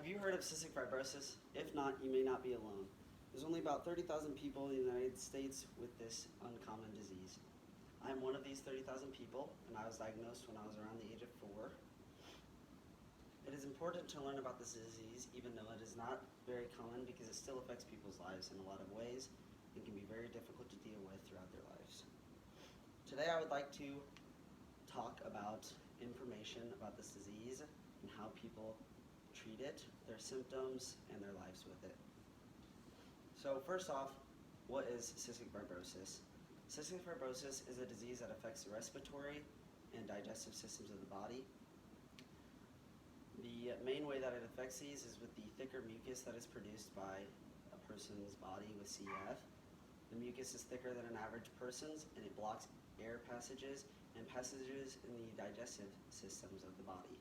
Have you heard of cystic fibrosis? If not, you may not be alone. There's only about 30,000 people in the United States with this uncommon disease. I'm one of these 30,000 people, and I was diagnosed when I was around the age of 4. It is important to learn about this disease, even though it is not very common, because it still affects people's lives in a lot of ways and can be very difficult to deal with throughout their lives. Today I would like to talk about information about this disease and how people treat it, their symptoms, and their lives with it. So first off, what is cystic fibrosis? Cystic fibrosis is a disease that affects the respiratory and digestive systems of the body. The main way that it affects these is with the thicker mucus that is produced by a person's body with CF. The mucus is thicker than an average person's, and it blocks air passages and passages in the digestive systems of the body.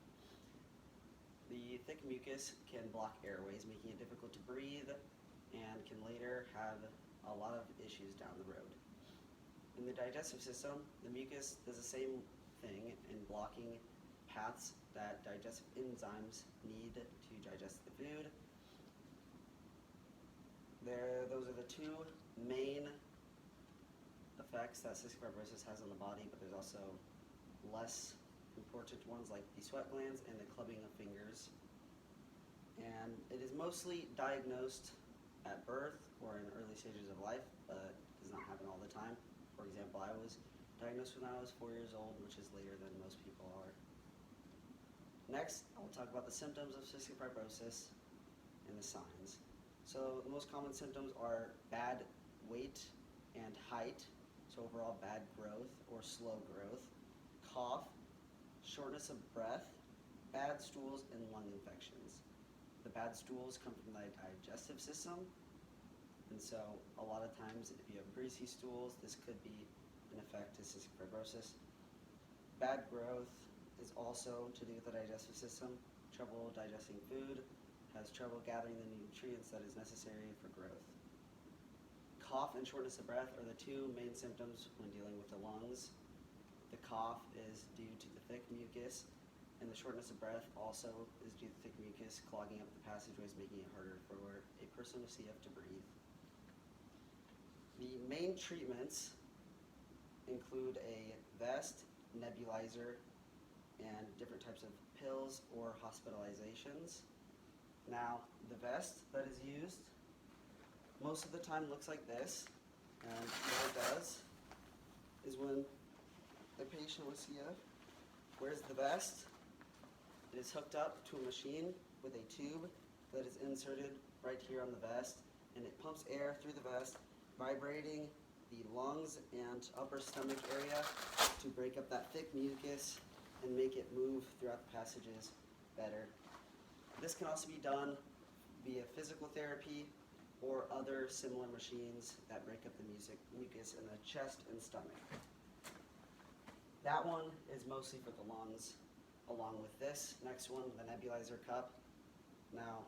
The thick mucus can block airways, making it difficult to breathe, and can later have a lot of issues down the road. In the digestive system, the mucus does the same thing in blocking paths that digestive enzymes need to digest the food. Those are the two main effects that cystic fibrosis has on the body, but there's also less important ones like the sweat glands and the clubbing of fingers. And it is mostly diagnosed at birth or in early stages of life, but does not happen all the time. For example, I was diagnosed when I was 4 years old, which is later than most people are. Next, I will talk about the symptoms of cystic fibrosis and the signs. So the most common symptoms are bad weight and height, so overall bad growth or slow growth, cough, shortness of breath, bad stools, and lung infections. The bad stools come from the digestive system, and so a lot of times if you have greasy stools, this could be an effect to cystic fibrosis. Bad growth is also to do with the digestive system, trouble digesting food, has trouble gathering the nutrients that is necessary for growth. Cough and shortness of breath are the two main symptoms when dealing with the lungs. The cough is due to the thick mucus, and the shortness of breath also is due to thick mucus clogging up the passageways, making it harder for a person with CF to breathe. The main treatments include a vest, nebulizer, and different types of pills or hospitalizations. Now, the vest that is used most of the time looks like this, and what it does is when a patient with CF wears the vest, it is hooked up to a machine with a tube that is inserted right here on the vest, and it pumps air through the vest, vibrating the lungs and upper stomach area to break up that thick mucus and make it move throughout the passages better. This can also be done via physical therapy or other similar machines that break up the mucus in the chest and stomach. That one is mostly for the lungs, along with this next one, the nebulizer cup. Now,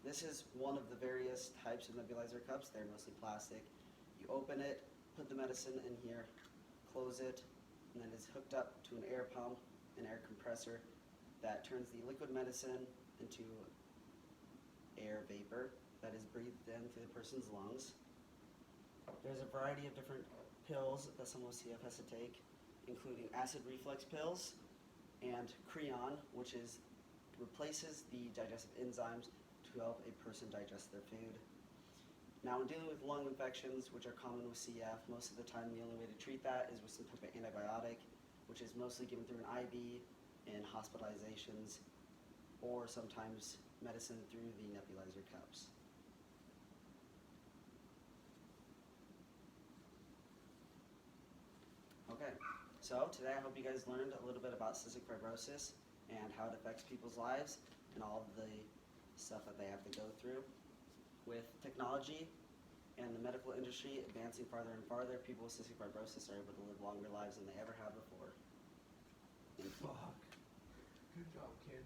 this is one of the various types of nebulizer cups. They're mostly plastic. You open it, put the medicine in here, close it, and then it's hooked up to an air pump, an air compressor that turns the liquid medicine into air vapor that is breathed in through the person's lungs. There's a variety of different pills that someone with CF has to take, including acid reflux pills and Creon, which replaces the digestive enzymes to help a person digest their food. Now, in dealing with lung infections, which are common with CF, most of the time the only way to treat that is with some type of antibiotic, which is mostly given through an IV and hospitalizations, or sometimes medicine through the nebulizer cups. Okay, so today I hope you guys learned a little bit about cystic fibrosis and how it affects people's lives and all of the stuff that they have to go through. With technology and the medical industry advancing farther and farther, people with cystic fibrosis are able to live longer lives than they ever have before. Fuck. Good job, kid.